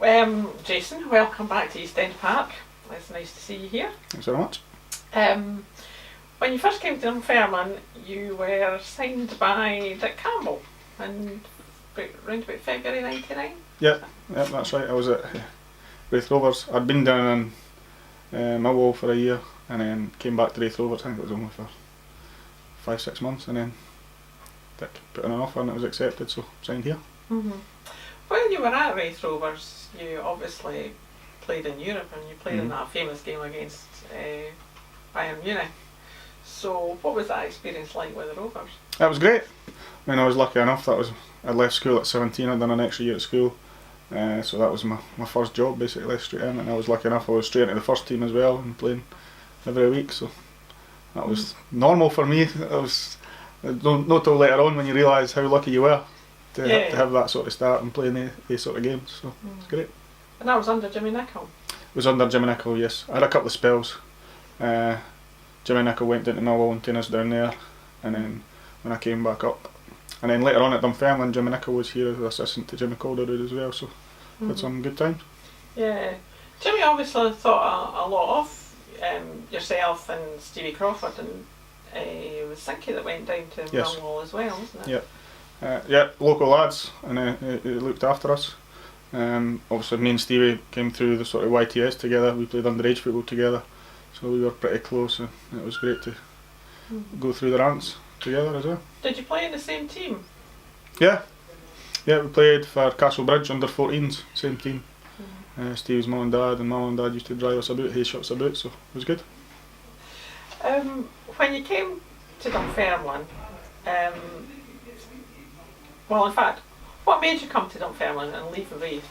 Jason, welcome back to East End Park. It's nice to see you here. Thanks very much. When you first came to Dunfermline, you were signed by Dick Campbell in around about February '99. Yeah, that's right. I was at Wraith Rovers. I'd been down in Millwall for a year and then came back to Wraith Rovers. I think it was only for 5-6 months, and then Dick put in an offer and it was accepted, so signed here. Mm-hmm. While you were at Wraith Rovers, you obviously played in Europe and you played in that famous game against Bayern Munich. So what was that experience like with the Rovers? It was great. I mean, I was lucky enough that I left school at 17. I'd done an extra year at school, so that was my first job basically, straight in, and I was lucky enough I was straight into the first team as well and playing every week, so that was normal for me. I was not till later on when you realise how lucky you were to have that sort of start and playing these sort of games, so it's great. And that was under Jimmy Nicholl? It was under Jimmy Nicholl, yes. I had a couple of spells. Jimmy Nicholl went into Millwall and taken us down there, and then when I came back up, and then later on at Dunfermline, Jimmy Nicholl was here as assistant to Jimmy Calderwood as well, so had some good times. Yeah, Jimmy obviously thought a lot of yourself and Stevie Crawford, and it was Sinky that went down to Millwall as well, wasn't it? Yeah, local lads, and he looked after us. Obviously me and Stevie came through the sort of YTS together. We played underage football together, so we were pretty close, and it was great to go through the ranks together as well. Did you play in the same team? Yeah, we played for Castlebridge under 14s, same team. Stevie's mum and dad, used to drive us about, hay shot us about, so it was good. When you came to Dunfermline, well, in fact, what made you come to Dunfermline and leave Wraith?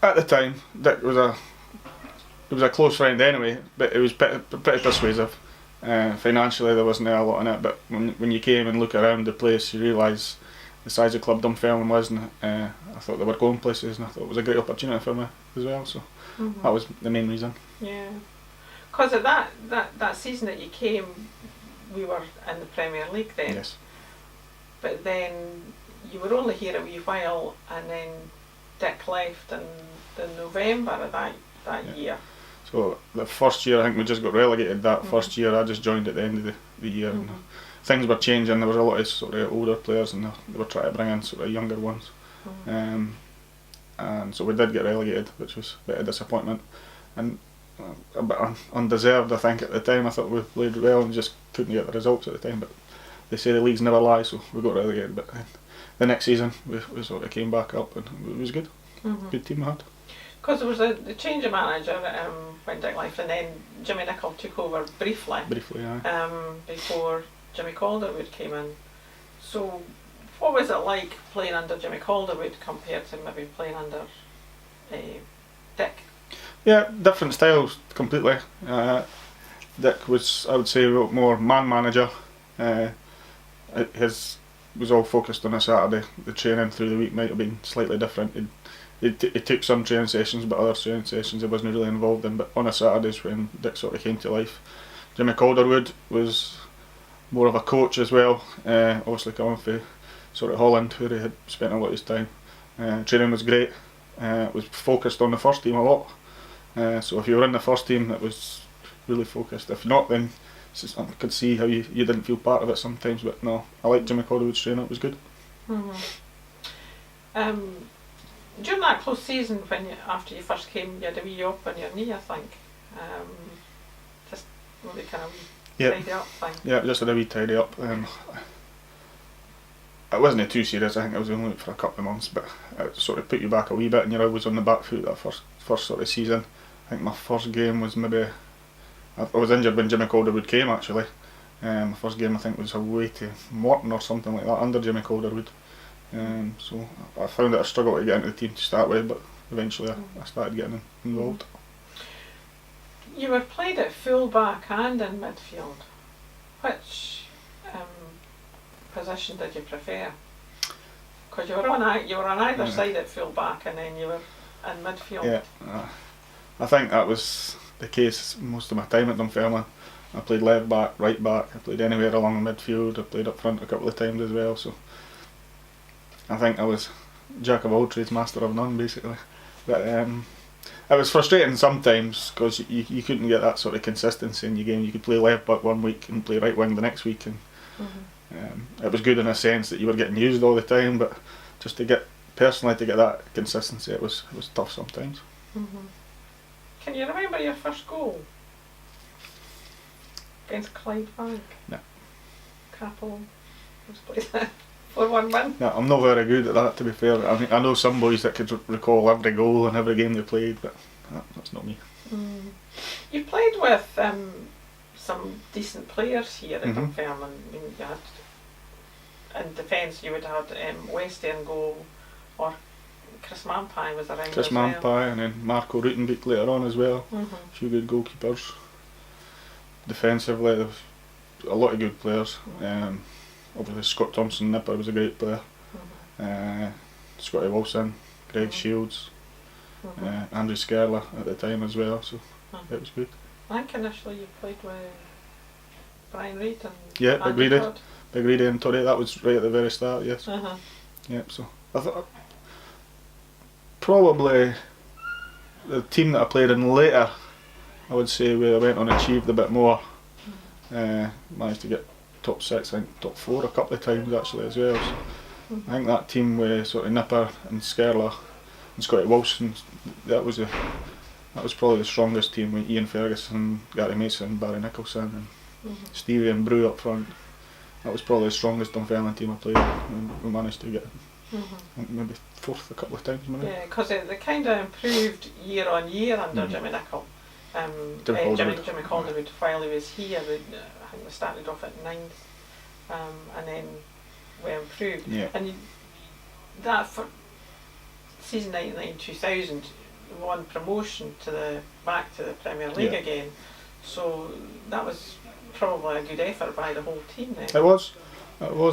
At the time, Dick was a close friend anyway, but it was pretty persuasive. Financially there wasn't a lot in it, but when you came and look around the place, you realise the size of club Dunfermline was, and I thought they were going places, and I thought it was a great opportunity for me as well, so that was the main reason. Yeah, because at that season that you came, we were in the Premier League then. Yes. But then you were only here a wee while, and then Dick left in the November of that year. So the first year I think we just got relegated. That first year I just joined at the end of the year, and things were changing. There was a lot of sort of older players, and they were trying to bring in sort of younger ones. And so we did get relegated, which was a bit of disappointment, and a bit undeserved I think at the time. I thought we played well and just couldn't get the results at the time, but they say the leagues never lie, so we got relegated. But the next season we sort of came back up, and it was good. Good team we had. Because there was the change of manager when Dick left, and then Jimmy Nicholl took over briefly. Before Jimmy Calderwood came in. So what was it like playing under Jimmy Calderwood compared to maybe playing under Dick? Yeah, different styles completely. Dick was, I would say, more man manager. His was all focused on a Saturday. The training through the week might have been slightly different. He took some training sessions, but other training sessions he wasn't really involved in. But on a Saturdays when Dick sort of came to life. Jimmy Calderwood was more of a coach as well, obviously coming from sort of Holland, where he had spent a lot of his time. Training was great. It was focused on the first team a lot. So if you were in the first team, it was really focused. If not, then I could see how you didn't feel part of it sometimes. But no, I liked Jimmy Calderwood's training. It was good. During that close season, after you first came, you had a wee op on your knee, I think. Just maybe kind of tidy up thing. Yeah, just had a wee tidy up. It wasn't too serious. I think it was only for a couple of months, but it sort of put you back a wee bit, and you're always on the back foot that first sort of season. I think my first game was maybe, I was injured when Jimmy Calderwood came actually. My first game I think was away to Morton or something like that under Jimmy Calderwood. So I found it a struggle to get into the team to start with, but eventually I started getting involved. You were played at full back and in midfield. Which position did you prefer? Because you were on either side at full back, and then you were in midfield. Yeah, I think that was the case most of my time at Dunfermline. I played left back, right back, I played anywhere along the midfield, I played up front a couple of times as well, so I think I was jack of all trades, master of none, basically. But it was frustrating sometimes because you couldn't get that sort of consistency in your game. You could play left back one week and play right wing the next week, and it was good in a sense that you were getting used all the time, but just to get that consistency, it was tough sometimes. Can you remember your first goal against Clydebank? No. Capel was played 4-1 win. No, I'm not very good at that, to be fair. I mean, I know some boys that could recall every goal and every game they played, but that's not me. You played with some decent players here at Dunfermline. I mean, you had in defence you would have West End goal, or Chris Mampai was around Chris as well. Mampai, and then Marco Rutenbeek later on as well. A few good goalkeepers. Defensively, there was a lot of good players. Obviously Scott Thompson Nipper was a great player. Scotty Wilson, Greg Shields, Andrew Skerler at the time as well, so it was good. I think initially you played with Brian Reid and Big Andy Reedy. Todd. Big Reedy and Toddy, that was right at the very start, yes. Yep, so I thought probably the team that I played in later, I would say where I went on achieved a bit more. Managed to get top 6, I think top 4 a couple of times actually as well. So I think that team with sort of Nipper and Skerler and Scotty Wilson, that was probably the strongest team with Ian Ferguson, Gary Mason, Barry Nicholson and Stevie and Brew up front. That was probably the strongest Dunfermline team I played with, and we managed to get maybe 4th a couple of times. Yeah, because they kind of improved year on year under Jimmy Nichol. Jimmy Calderwood, while he was here, I think we started off at 9th, and then we improved. Yeah. And that for season 99-2000, we won promotion back to the Premier League again. So that was probably a good effort by the whole team then. It was.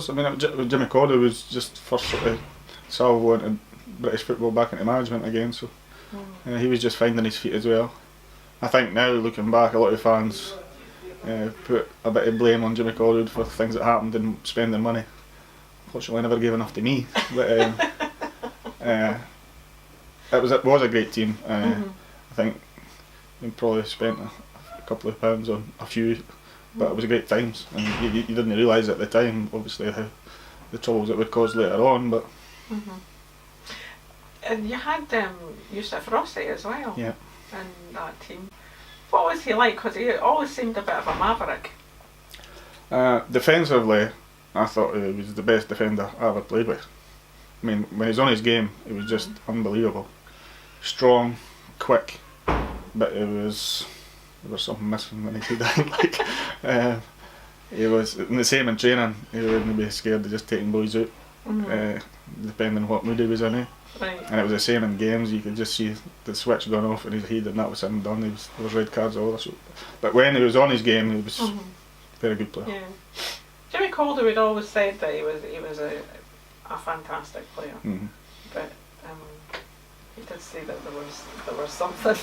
I mean, Jimmy Calder was just first sort of salvo into British football back into management again, so he was just finding his feet as well. I think now, looking back, a lot of fans put a bit of blame on Jimmy Calderwood for things that happened and spending money. Fortunately, I never gave enough to me. But it was a great team. I think we probably spent a couple of pounds on a few, but it was a great times. And you didn't realise at the time, obviously, how the troubles it would cause later on. But and you had Yusuf Rossi as well. Yeah. In that team. What was he like? Because he always seemed a bit of a maverick. Defensively, I thought he was the best defender I ever played with. I mean, when he's on his game, it was just unbelievable. Strong, quick, but there was something missing when he did that. He was the same in training. He wouldn't be scared of just taking boys out, depending on what mood he was in. Right. And it was the same in games. You could just see the switch going off in his head, and that was him done. There was red cards all that. But when he was on his game, he was a very good player. Yeah. Jimmy Calderwood always said that he was a fantastic player, but he did say that there was something.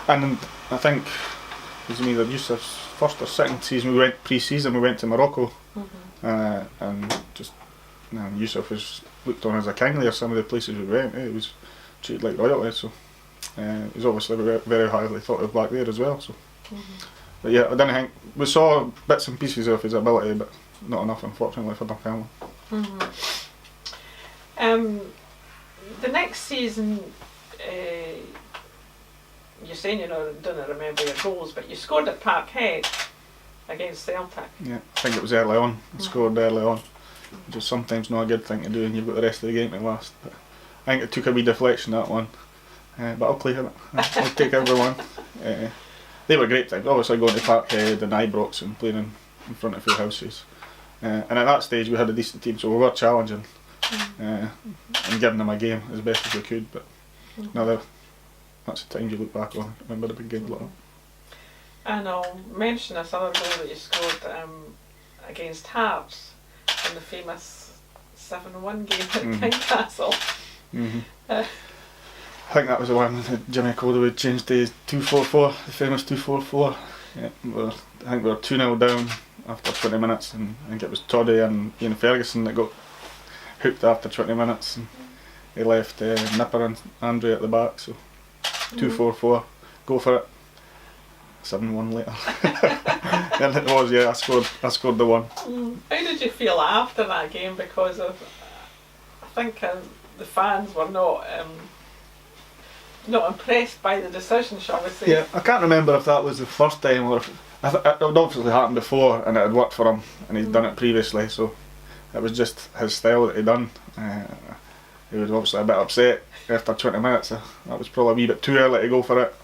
And I think it was either Yusuf's first or second season. We went pre-season. We went to Morocco, and just Yusuf was looked on as a king there. Some of the places we went, he was treated like royalty. So he was obviously very highly thought of back there as well. So, but yeah, I didn't think we saw bits and pieces of his ability, but not enough, unfortunately, for Dunfermline. The next season, you're saying you don't remember your goals, but you scored at Parkhead against Celtic. Yeah, I think it was early on. I scored early on. Which is sometimes not a good thing to do, and you've got the rest of the game to last. But I think it took a wee deflection, that one. But I'll play it. I'll take everyone. They were great times. Obviously going to Parkhead and Ibrox and playing in front of full houses. And at that stage we had a decent team, so we were challenging and giving them a game as best as we could. But no, that's the times you look back on. I remember the big games like that. And I'll mention this other goal that you scored against Hearts in the famous 7-1 game at Tynecastle. I think that was the one that Jimmy Calderwood changed to 2-4-4, the famous 2-4-4. Yeah, I think we were 2-0 down after 20 minutes, and I think it was Toddy and Ian Ferguson that got hooked after 20 minutes. And he left Nipper and Andre at the back, so 2-4-4, go for it. 7-1 later. And it was, yeah, I scored the one. How did you feel after that game? Because I think the fans were not impressed by the decision, shall we say. Yeah, I can't remember if that was the first time or if it had obviously happened before and it had worked for him and he'd done it previously, so it was just his style that he'd done. He was obviously a bit upset after 20 minutes. That was probably a wee bit too early to go for it.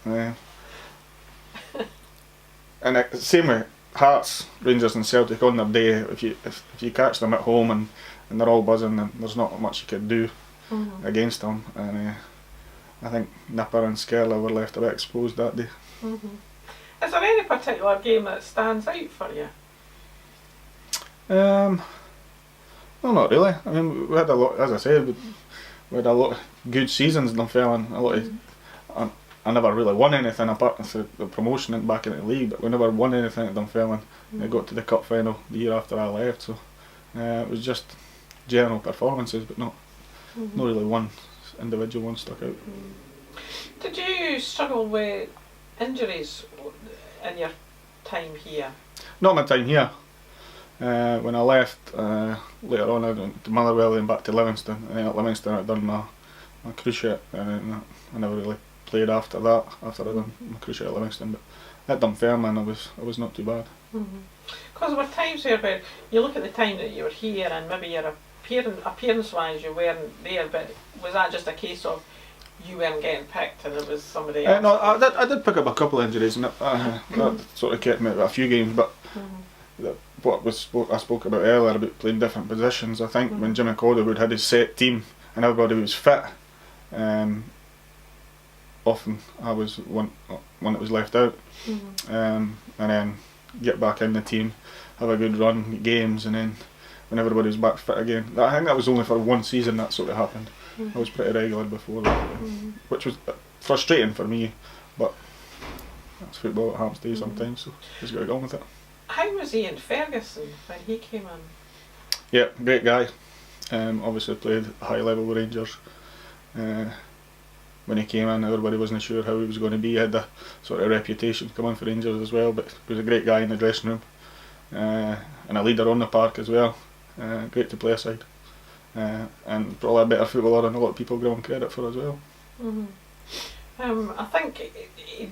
And same with Hearts, Rangers and Celtic on their day. If you catch them at home and they're all buzzing, then there's not much you could do against them. And I think Nipper and Skerla were left a bit exposed that day. Is there any particular game that stands out for you? No, not really. I mean, we had a lot, as I said, we had a lot of good seasons in Dunfermline. I never really won anything apart from the promotion and back in the league, but we never won anything at Dunfermline. I got to the cup final the year after I left, so it was just general performances, but not really one individual one stuck out. Did you struggle with injuries in your time here? Not my time here. When I left later on, I went to Motherwell and back to Livingston, and then at Livingston I'd done my cruciate, and I never really played after that, after I'd done my cruciate at Livingston, but at Dunfermline I was not too bad. Because there were times where you look at the time that you were here and maybe your appearance-wise you weren't there, but was that just a case of you weren't getting picked and it was somebody else? No, I did pick up a couple of injuries and that sort of kept me out of a few games, but I spoke about earlier about playing different positions. I think when Jimmy Calderwood had his set team and everybody was fit, often I was one that was left out, and then get back in the team, have a good run, get games, and then when everybody was back fit again. I think that was only for one season that sort of happened. I was pretty regular before that, which was frustrating for me, but that's football, it happens to you sometimes, so just got to go on with it. How was Ian Ferguson when he came in? Yeah, great guy. Obviously played high level with Rangers. When he came in, everybody wasn't sure how he was going to be. He had a sort of reputation to come in for Rangers as well, but he was a great guy in the dressing room, and a leader on the park as well. Great to play aside, and probably a better footballer than a lot of people give him credit for as well. I think he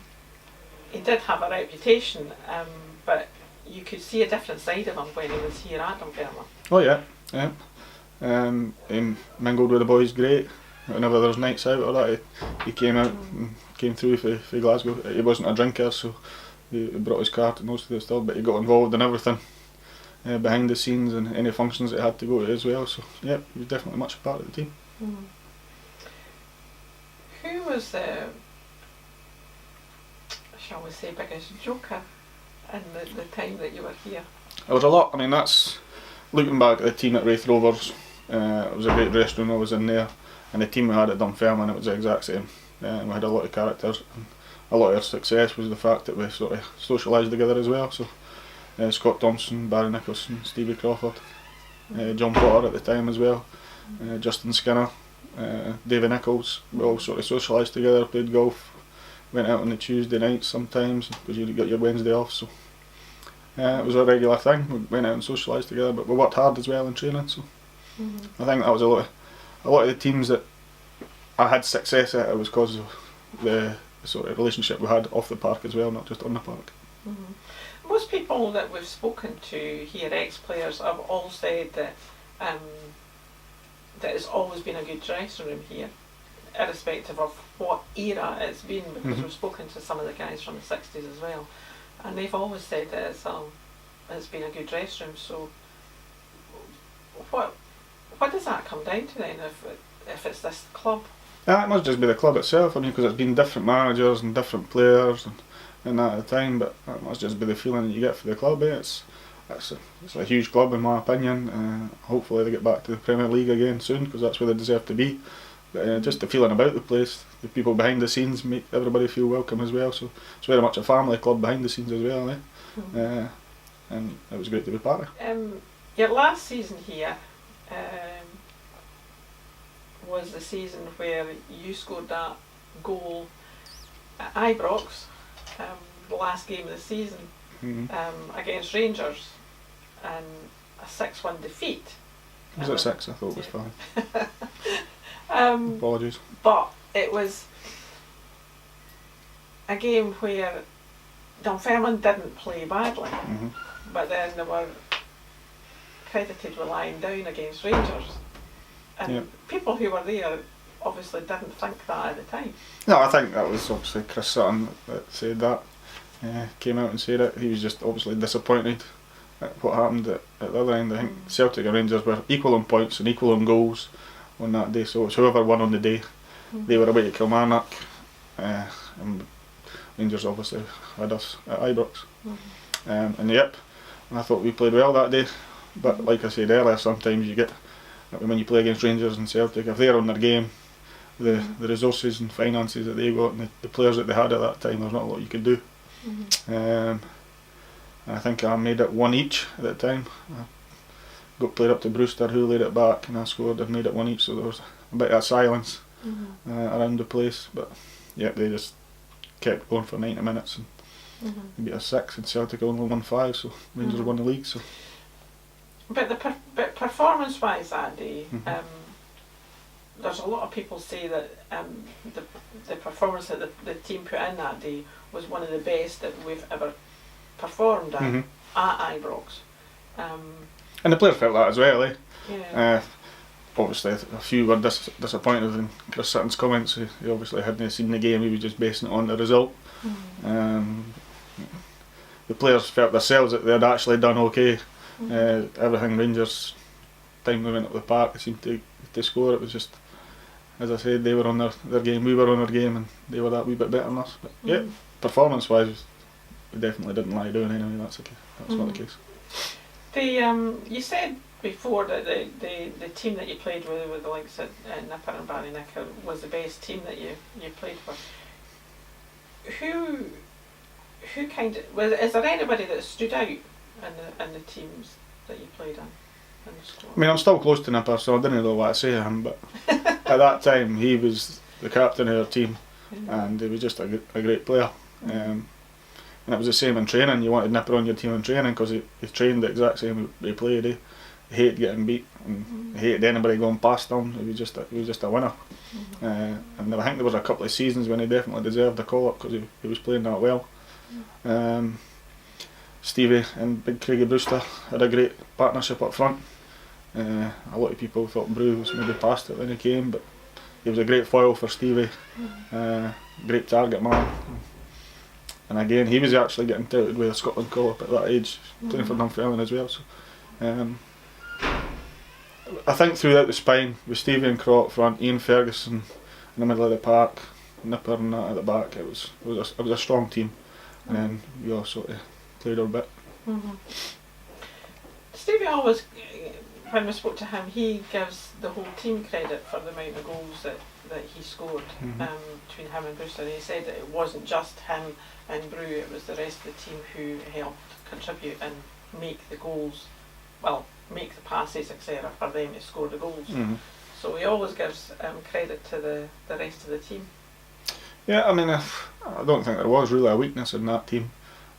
did have a reputation, but you could see a different side of him when he was here at Dunfermline. Oh yeah. He mingled with the boys great. Whenever there was nights out or that, he came out and came through for Glasgow. He wasn't a drinker, so he brought his car to most of the stuff, but he got involved in everything behind the scenes and any functions that he had to go to as well. So yeah, he was definitely much a part of the team. Who was the, shall we say, biggest joker in the time that you were here? There was a lot. I mean, that's looking back at the team at Wraith Rovers. It was a great dressing room. I was in there. And the team we had at Dunfermline, it was the exact same. We had a lot of characters, and a lot of our success was the fact that we sort of socialised together as well. So Scott Thompson, Barry Nicholson, Stevie Crawford, John Potter at the time as well, Justin Skinner, David Nichols. We all sort of socialised together, played golf, went out on the Tuesday nights sometimes because you got your Wednesday off. So it was a regular thing. We went out and socialised together, but we worked hard as well in training. So I think that was a lot of the teams that I had success at, it was because of the sort of relationship we had off the park as well, not just on the park. Most people that we've spoken to here, ex-players, have all said that that it's always been a good dressing room here, irrespective of what era it's been, because we've spoken to some of the guys from the 60s as well, and they've always said that it's been a good dressing room. So what does that come down to then, if it's this club? It must just be the club itself. I mean, because it's been different managers and different players and that at the time, but it must just be the feeling that you get for the club. It's a huge club in my opinion. Hopefully they get back to the Premier League again soon, because that's where they deserve to be. But just the feeling about the place, the people behind the scenes make everybody feel welcome as well. So it's very much a family club behind the scenes as well. And it was great to be part of. Your last season here was the season where you scored that goal at Ibrox, the last game of the season, against Rangers, and a 6-1 defeat. Was it 6? I thought it was 5. Apologies. But it was a game where Dunfermline didn't play badly, but then they were credited with lying down against Rangers. And people who were there obviously didn't think that at the time. No, I think that was obviously Chris Sutton that said that. Came out and said it. He was just obviously disappointed at what happened at the other end. I think Celtic and Rangers were equal on points and equal on goals on that day. So it's whoever won on the day. They were away to Kilmarnock, and Rangers obviously had us at Ibrox. And I thought we played well that day. But like I said earlier, sometimes you get, when you play against Rangers and Celtic, if they're on their game, the resources and finances that they got and the players that they had at that time, there's not a lot you could do. And I think I made it 1 each at that time. I got played up to Brewster, who laid it back, and I scored and made it 1 each, so there was a bit of silence around the place. But yeah, they just kept going for 90 minutes and they beat us 6, and Celtic only won 5, so Rangers won the league. So. But performance-wise that day, there's a lot of people say that the performance that the team put in that day was one of the best that we've ever performed at Ibrox. And the players felt that as well, eh? Yeah. Obviously, a few were disappointed in Chris Sutton's comments. He obviously hadn't seen the game, he was just basing it on the result. The players felt themselves that they had actually done okay. Everything Rangers, time they went up the park, they seemed to score. It was just, as I said, they were on their game, we were on our game, and they were that wee bit better than us. But yeah, performance-wise, we definitely didn't lie down anyway. That's not the case. You said before that the team that you played with the likes of Nipper and Ballynicker was the best team that you played for. Who is there anybody that stood out in the teams that you played in the squad? I mean, I'm still close to Nipper, so I didn't know what to say to him, but at that time he was the captain of our team, and he was just a great player. And it was the same in training. You wanted Nipper on your team in training because he trained the exact same he played. He hated getting beat, and he hated anybody going past him. He was just a winner. And I think there was a couple of seasons when he definitely deserved the call up because he was playing that well. Stevie and Big Craigie Brewster had a great partnership up front. A lot of people thought Brew was maybe past it when he came, but he was a great foil for Stevie. Great target man. And again, he was actually getting touted with a Scotland call-up at that age, playing for Dunfermline as well. So, I think throughout the spine, with Stevie and Crow up front, Ian Ferguson in the middle of the park, Nipper and that at the back, it was a strong team. And then we all sort of played our bit. Stevie always, when we spoke to him, he gives the whole team credit for the amount of goals that he scored between him and Brewster. And he said that it wasn't just him and Brew, it was the rest of the team who helped contribute and make the goals, make the passes, etc., for them to score the goals. So he always gives credit to the rest of the team. Yeah, I mean, I don't think there was really a weakness in that team.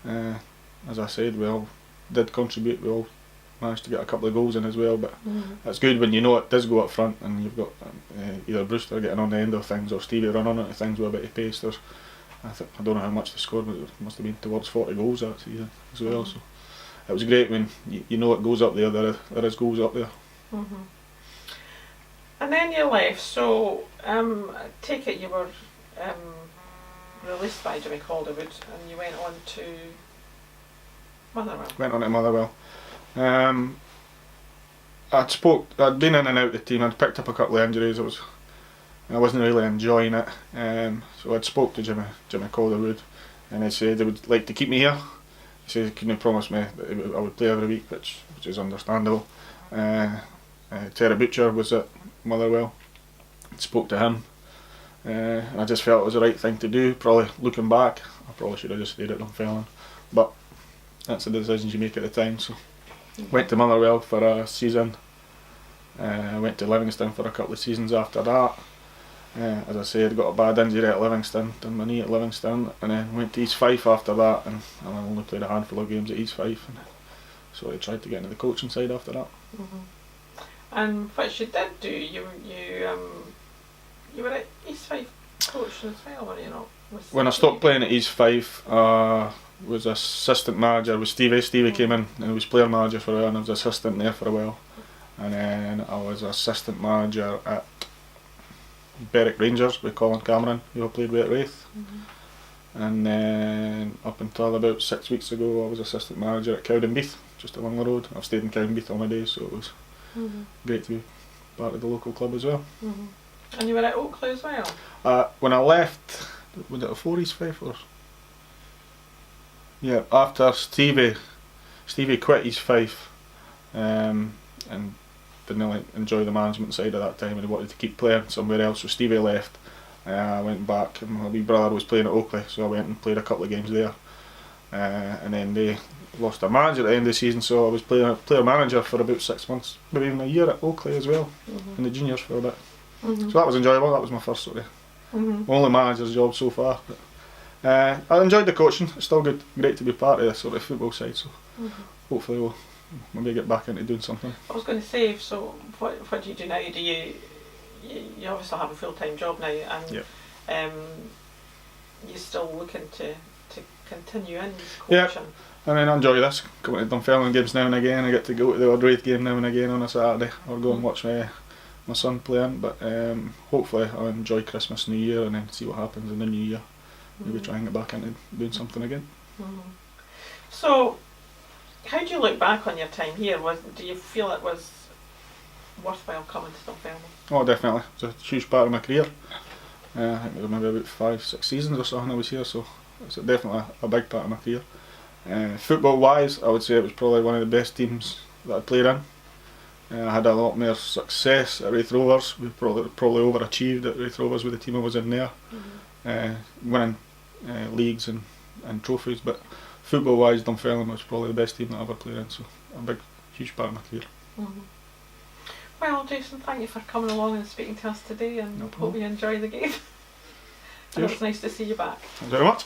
As I said, we all did contribute, we all managed to get a couple of goals in as well, but it's good when you know it does go up front and you've got either Brewster getting on the end of things or Stevie running into things with a bit of pace. I don't know how much they scored, but it must have been towards 40 goals that season as well. So it was great when you know it goes up there, there is goals up there. And then you left, so I take it you were released by Jimmy Calderwood and you went on to Motherwell. Went on to Motherwell. I'd been in and out of the team. I'd picked up a couple of injuries. I wasn't really enjoying it. So I'd spoke to Jimmy Calderwood, and he said they would like to keep me here. He said, "Can you promise me that I would play every week?" which is understandable. Terry Butcher was at Motherwell. I spoke to him, and I just felt it was the right thing to do. Probably looking back, I probably should have just stayed at Dunfermline, but that's the decisions you make at the time. So went to Motherwell for a season. I went to Livingston for a couple of seasons after that. As I said, got a bad injury at Livingston, done my knee at Livingston, and then went to East Fife after that, and I only played a handful of games at East Fife, and so I tried to get into the coaching side after that. And what you did do, you were at East Fife coaching as well, were you not? When I stopped playing at East Fife, was assistant manager with Stevie. Stevie came in and he was player manager for a while, and I was assistant there for a while. And then I was assistant manager at Berwick Rangers with Colin Cameron, who I played with at Wraith. And then up until about 6 weeks ago, I was assistant manager at Cowdenbeath, just along the road. I've stayed in Cowdenbeath all my days, so it was great to be part of the local club as well. And you were at Oakley as well? When I left, was it a East Fife or? Yeah, after Stevie quit East Fife, and didn't really enjoy the management side at that time, and he wanted to keep playing somewhere else, so Stevie left. I went back, and my wee brother was playing at Oakley, so I went and played a couple of games there. And then they lost a manager at the end of the season, so I was player manager for about 6 months, maybe even a year at Oakley as well, in the juniors for a bit. So that was enjoyable. That was my first sort of only manager's job so far. But, I enjoyed the coaching. It's still great to be part of the sort of football side. So hopefully we'll maybe get back into doing something. I was going to say, so what do you do now? Do you obviously have a full-time job now, and you're still looking to continue in coaching? I mean, I enjoy this. Going to Dunfermline games now and again. I get to go to the odd Wraith game now and again on a Saturday, or go and watch my son playing. But hopefully I'll enjoy Christmas, New Year, and then see what happens in the new year. Maybe try and get back into doing something again. So, how do you look back on your time here? Do you feel it was worthwhile coming to Dunfermline? Oh, definitely. It's a huge part of my career. I think there were maybe about 5-6 seasons or something I was here, so it's definitely a big part of my career. Football wise, I would say it was probably one of the best teams that I played in. I had a lot more success at Wraith Rovers. We probably overachieved at Wraith Rovers with the team I was in there, winning leagues and trophies. But football wise, Dunfermline was probably the best team that I ever played in, so a huge part of my career. Well, Jason, thank you for coming along and speaking to us today, and hope you enjoy the game. And it's nice to see you back. Thanks very much.